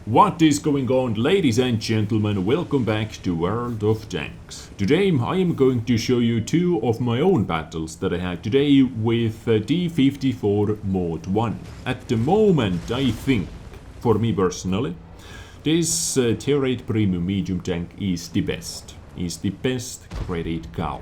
What is going on, ladies and gentlemen? Welcome back to World of Tanks. Today I am going to show you two of my own battles that I had today with D54 Mod 1. At the moment, I think, for me personally, this Tier 8 Premium Medium Tank is the best. Is the best credit cow.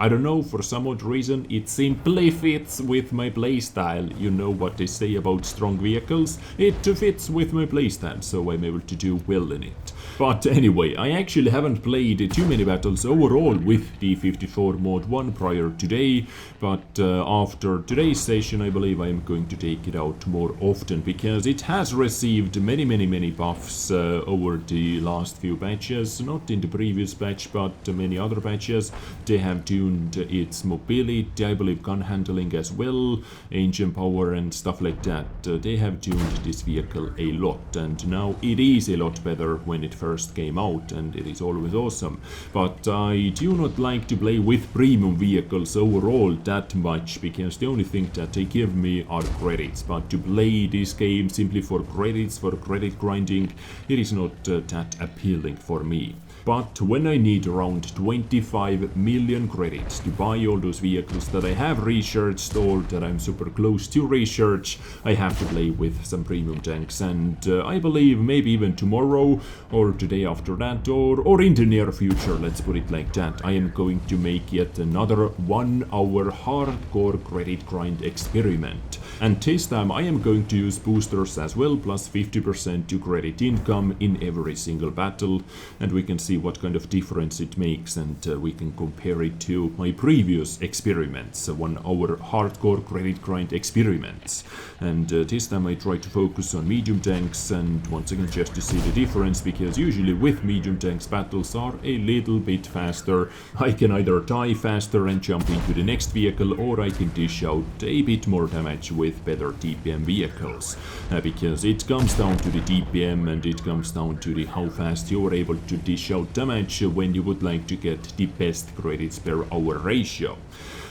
I don't know, for some odd reason it simply fits with my playstyle. You know what they say about strong vehicles? It fits with my playstyle, so I'm able to do well in it. But anyway, I actually haven't played too many battles overall with D54 Mod 1 prior today, but after today's session I believe I'm going to take it out more often, because it has received many buffs over the last few patches, not in the previous patch but many other patches. They have tuned its mobility, I believe gun handling as well, engine power and stuff like that. They have tuned this vehicle a lot, and now it is a lot better when it first came out, and it is always awesome. But I do not like to play with premium vehicles overall that much, because the only thing that they give me are credits. But to play this game simply for credits, for credit grinding, it is not that appealing for me. But when I need around 25 million credits to buy all those vehicles that I have researched or that I'm super close to research, I have to play with some premium tanks. And I believe maybe even tomorrow or today after that, or in the near future, let's put it like that, I am going to make yet another 1 hour hardcore credit grind experiment. And this time I am going to use boosters as well, plus 50% to credit income in every single battle, and we can see what kind of difference it makes, and we can compare it to my previous experiments, 1 hour hardcore credit grind experiments. And this time I try to focus on medium tanks, and once again just to see the difference, because usually with medium tanks battles are a little bit faster. I can either die faster and jump into the next vehicle, or I can dish out a bit more damage with better DPM vehicles, because it comes down to the DPM, and it comes down to the how fast you are able to dish out damage when you would like to get the best credits per hour ratio.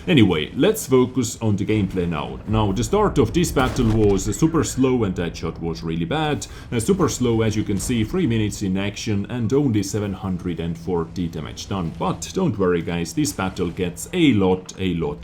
Anyway, let's focus on the gameplay now. Now, the start of this battle was super slow, and that shot was really bad. Super slow, as you can see, 3 minutes in action and only 740 damage done. But don't worry guys, this battle gets a lot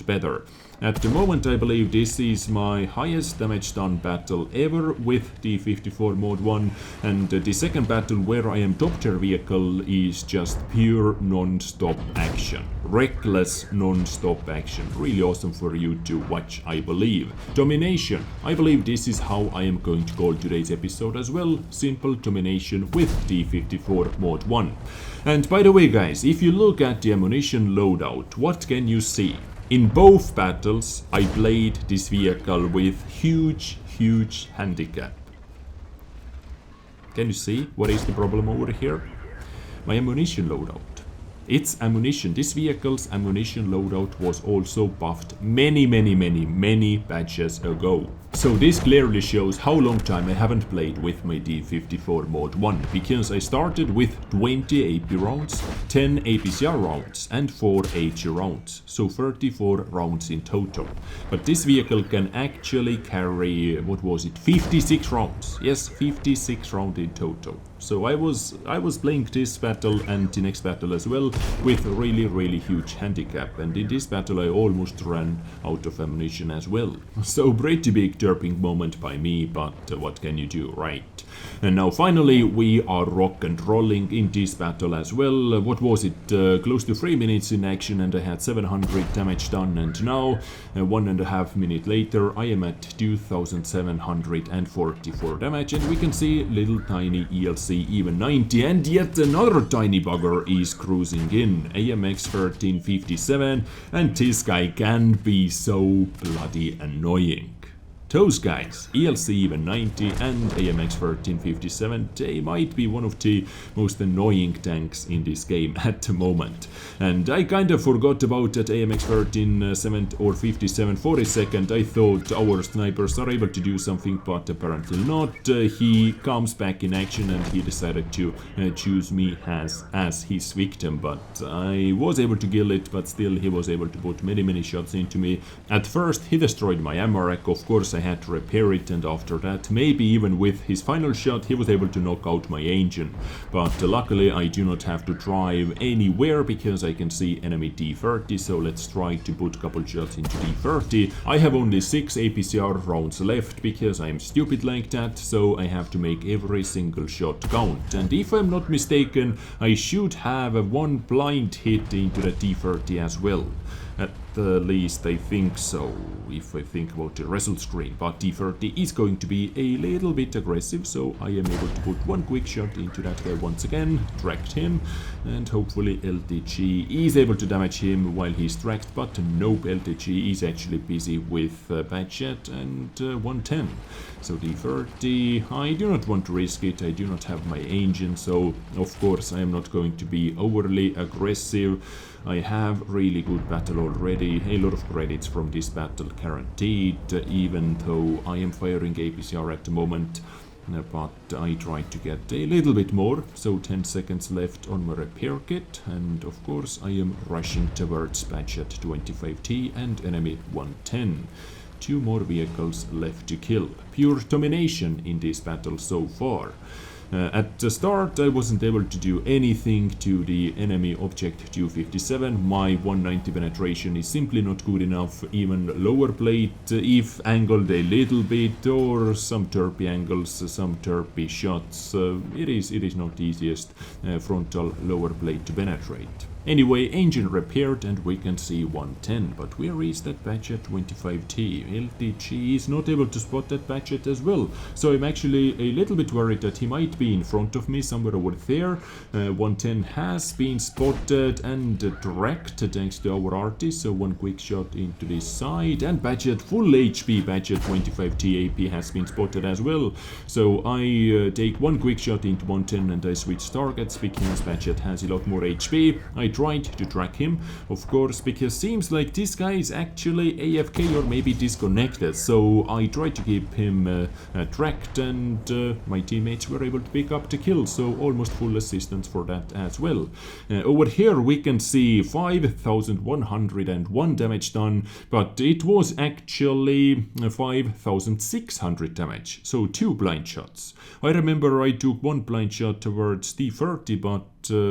better. At the moment I believe this is my highest damage done battle ever with D54 Mod 1, and the second battle where I am top tier vehicle is just pure non-stop action. Reckless non-stop action. Really awesome for you to watch, I believe. Domination. I believe this is how I am going to call today's episode as well. Simple domination with D54 Mod 1. And by the way guys, if you look at the ammunition loadout, what can you see? In both battles, I played this vehicle with huge handicap. Can you see what is the problem over here? My ammunition loadout. Its ammunition, this vehicle's ammunition loadout was also buffed many patches ago. So this clearly shows how long time I haven't played with my D54 Mod 1, because I started with 20 AP rounds, 10 APCR rounds and 4 HE rounds, so 34 rounds in total. But this vehicle can actually carry, what was it, 56 rounds. Yes, 56 rounds in total. So I was playing this battle and the next battle as well with really huge handicap, and in this battle I almost ran out of ammunition as well. So pretty big derping moment by me, but what can you do, right? And now finally we are rock and rolling in this battle as well. What was it, close to 3 minutes in action, and I had 700 damage done, and now 1.5 minutes later I am at 2744 damage, and we can see little tiny ELC even 90, and yet another tiny bugger is cruising in, AMX 1357, and this guy can be so bloody annoying. Those guys, ELC even 90 and AMX 1357, they might be one of the most annoying tanks in this game at the moment. And I kinda forgot about that AMX 13 or 57 for a second. I thought our snipers are able to do something, but apparently not. He comes back in action and he decided to choose me as his victim, but I was able to kill it, but still he was able to put many shots into me. At first he destroyed my ammo rack, of course I had to repair it, and after that, maybe even with his final shot, he was able to knock out my engine. But luckily I do not have to drive anywhere because I can see enemy D30, so let's try to put a couple shots into D30. I have only 6 APCR rounds left because I'm stupid like that, so I have to make every single shot count. And if I'm not mistaken, I should have a 1 blind hit into the D30 as well. At least I think so, if I think about the result screen. But D30 is going to be a little bit aggressive, so I am able to put 1 quick shot into that guy once again, tracked him, and hopefully LTG is able to damage him while he's tracked, but nope, LTG is actually busy with Badget and 110. So D30, I do not want to risk it, I do not have my engine, so of course I am not going to be overly aggressive. I have really good battle already, a lot of credits from this battle guaranteed, even though I am firing APCR at the moment, but I try to get a little bit more, so 10 seconds left on my repair kit, and of course I am rushing towards Badget 25T and enemy 110. 2 more vehicles left to kill. Pure domination in this battle so far. At the start I wasn't able to do anything to the enemy object 257, my 190 penetration is simply not good enough, even lower plate if angled a little bit, or some terpy angles, some terpy shots, it is not the easiest frontal lower plate to penetrate. Anyway, engine repaired and we can see 110, but where is that Badget 25T? LTG is not able to spot that Badget as well, so I'm actually a little bit worried that he might be in front of me somewhere over there. 110 has been spotted and tracked thanks to our artist, so 1 quick shot into this side, and Badget full HP Badget 25T AP has been spotted as well, so I take 1 quick shot into 110 and I switch targets because Badget has a lot more HP. I tried to track him, of course, because seems like this guy is actually AFK or maybe disconnected, so I tried to keep him tracked, and my teammates were able to pick up the kill, so almost full assistance for that as well. Over here we can see 5,101 damage done, but it was actually 5,600 damage, so 2 blind shots. I remember I took 1 blind shot towards D30, but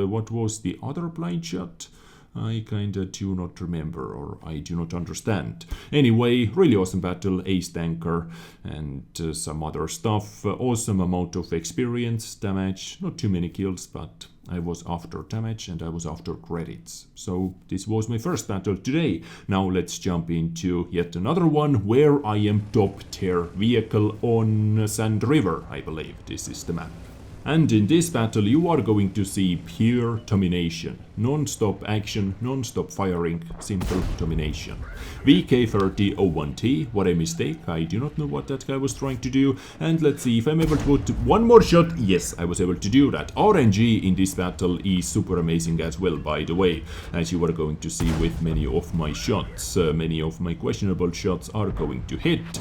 what was the other blind shot? I kinda do not remember, or I do not understand. Anyway, really awesome battle, ace tanker, and some other stuff. Awesome amount of experience, damage, not too many kills, but I was after damage and I was after credits. So this was my first battle today. Now let's jump into yet another one where I am top tier vehicle on Sand River, I believe this is the map. And in this battle you are going to see pure domination. Non-stop action, non-stop firing, simple domination. VK3001T, what a mistake, I do not know what that guy was trying to do. And let's see if I'm able to put 1 more shot. Yes, I was able to do that. RNG in this battle is super amazing as well, by the way, as you are going to see with many of my shots. Many of my questionable shots are going to hit.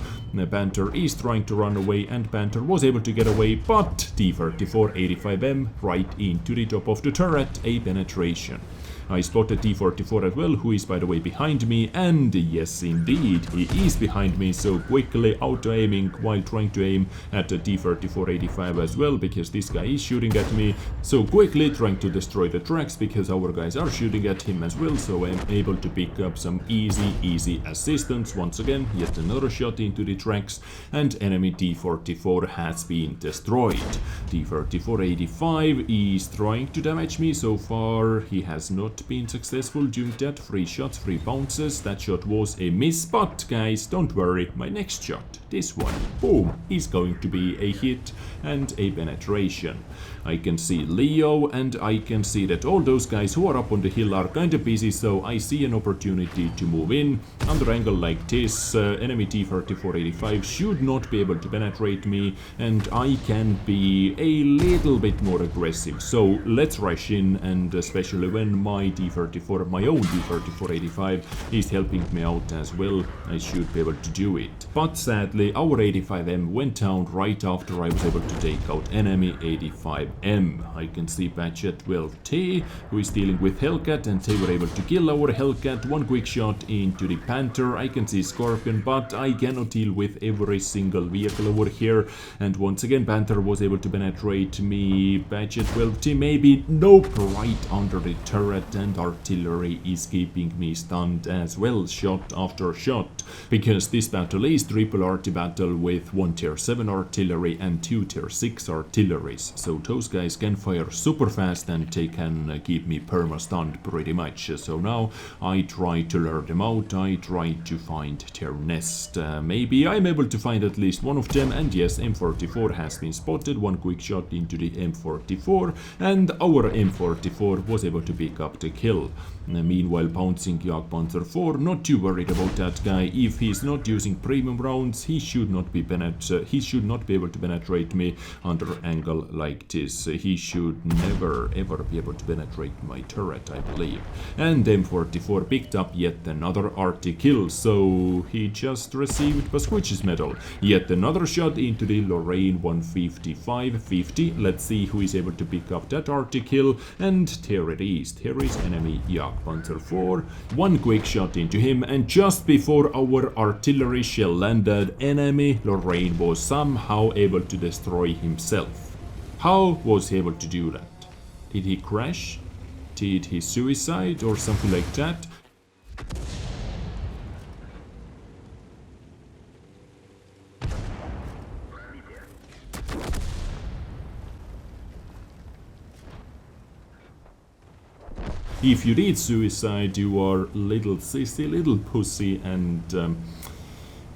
Panther is trying to run away, and Panther was able to get away, but T-34-85M right into the top of the turret, a penetration. I spotted T-44 as well, who is by the way behind me, and yes indeed, he is behind me, so quickly auto-aiming while trying to aim at the T-34-85 as well, because this guy is shooting at me, so quickly trying to destroy the tracks because our guys are shooting at him as well, so I'm able to pick up some easy assistance. Once again, yet another shot into the tracks, and enemy T-44 has been destroyed. T-34-85 is trying to damage me. So far he has not been successful doing that. 3 shots, 3 bounces. That shot was a miss, but guys, don't worry, my next shot, this one, boom, is going to be a hit and a penetration. I can see Leo, and I can see that all those guys who are up on the hill are kinda busy, so I see an opportunity to move in. Under angle like this, enemy T-34-85 should not be able to penetrate me, and I can be a little bit more aggressive. So let's rush in, and especially when my my D34, my own D34-85 is helping me out as well. I should be able to do it. But sadly, our 85M went down right after I was able to take out enemy 85M. I can see Badget 12T, who is dealing with Hellcat, and they were able to kill our Hellcat. One quick shot into the Panther. I can see Scorpion, but I cannot deal with every single vehicle over here. And once again, Panther was able to penetrate me. Badget 12T maybe nope, right under the turret, and artillery is keeping me stunned as well, shot after shot. Because this battle is triple RT battle with 1 tier 7 artillery and 2 tier 6 artilleries. So those guys can fire super fast and they can keep me perma-stunned pretty much. So now I try to lure them out, I try to find their nest. Maybe I'm able to find at least one of them, and yes, M44 has been spotted. One quick shot into the M44, and our M44 was able to pick up the kill. Meanwhile, bouncing Jagdpanzer 4, not too worried about that guy. If he's not using premium rounds, he should not be able to penetrate me under angle like this. He should never ever be able to penetrate my turret, I believe. And M44 picked up yet another RT kill, so he just received Pasquicci's medal. Yet another shot into the Lorraine 155-50. Let's see who is able to pick up that RT kill, and there it is. There is enemy Jagdpanzer 4. One quick shot into him, and just before our artillery shell landed, enemy Lorraine was somehow able to destroy himself. How was he able to do that? Did he crash? Did he suicide or something like that? If you did suicide, you are little sissy, little pussy, and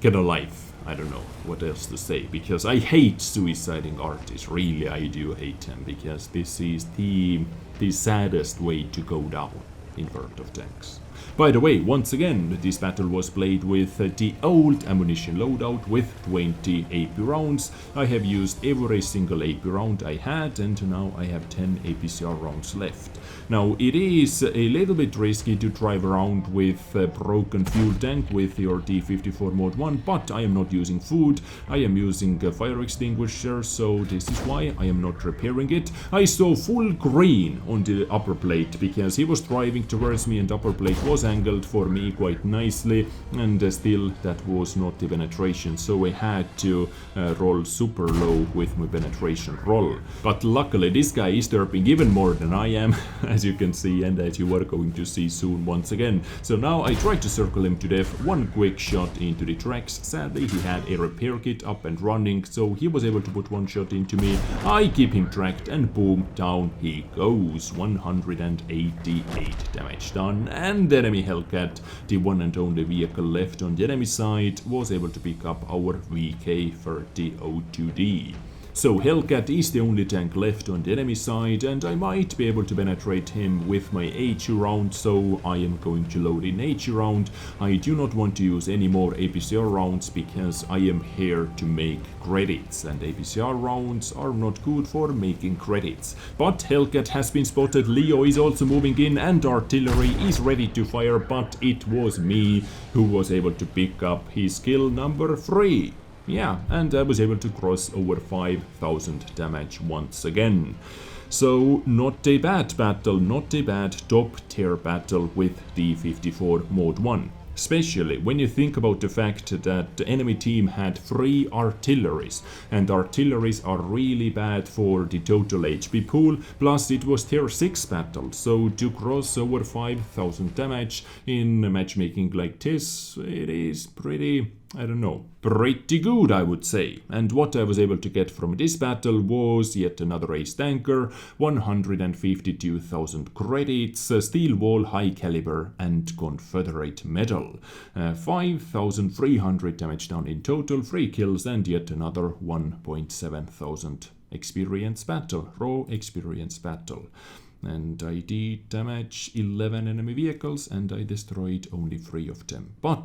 get a life. I don't know what else to say, because I hate suiciding artists. Really, I do hate them, because this is the saddest way to go down in World of Tanks. By the way, once again, this battle was played with the old ammunition loadout with 20 AP rounds. I have used every single AP round I had, and now I have 10 APCR rounds left. Now, it is a little bit risky to drive around with a broken fuel tank with your D54 Mod 1, but I am not using food, I am using a fire extinguisher, so this is why I am not repairing it. I saw full green on the upper plate, because he was driving towards me and upper plate was angled for me quite nicely, and still that was not the penetration, so I had to roll super low with my penetration roll. But luckily this guy is derping even more than I am, as you can see, and as you are going to see soon once again. So now I tried to circle him to death. One quick shot into the tracks. Sadly, he had a repair kit up and running, so he was able to put one shot into me. I keep him tracked, and boom, down he goes. 188 damage done, and the enemy Hellcat, the one and only vehicle left on the enemy side, was able to pick up our VK-3002D. So Hellcat is the only tank left on the enemy side, and I might be able to penetrate him with my HE round, so I am going to load in HE round. I do not want to use any more APCR rounds, because I am here to make credits, and APCR rounds are not good for making credits. But Hellcat has been spotted, Leo is also moving in, and artillery is ready to fire, but it was me who was able to pick up his kill number 3. Yeah, and I was able to cross over 5,000 damage once again. So not a bad battle, not a bad top tier battle with D54 Mod 1. Especially when you think about the fact that the enemy team had 3 artilleries, and artilleries are really bad for the total HP pool, plus it was tier 6 battle, so to cross over 5,000 damage in a matchmaking like this, it is pretty, I don't know, pretty good, I would say. And what I was able to get from this battle was yet another ace tanker, 152,000 credits, steel wall, high caliber, and Confederate medal. 5,300 damage down in total, 3 kills, and yet another 1,700 experience battle, raw experience battle. And I did damage 11 enemy vehicles, and I destroyed only 3 of them. But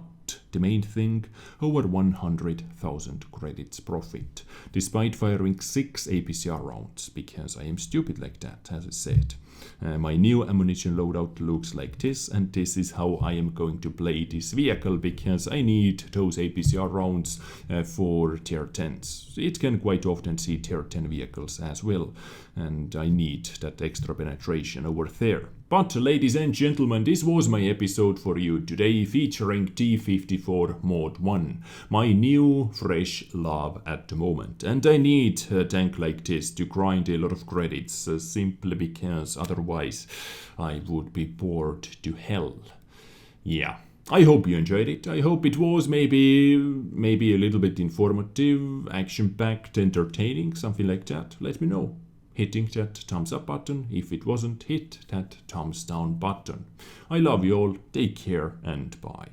the main thing, over 100,000 credits profit, despite firing 6 APCR rounds, because I am stupid like that, as I said. My new ammunition loadout looks like this, and this is how I am going to play this vehicle, because I need those APCR rounds for tier 10s. It can quite often see tier 10 vehicles as well, and I need that extra penetration over there. But ladies and gentlemen, this was my episode for you today, featuring T54 Mod 1, my new fresh love at the moment. And I need a tank like this to grind a lot of credits, simply because otherwise I would be bored to hell. Yeah. I hope you enjoyed it. I hope it was maybe a little bit informative, action-packed, entertaining, something like that. Let me know. Hitting that thumbs up button. If it wasn't, hit that thumbs down button. I love you all. Take care and bye.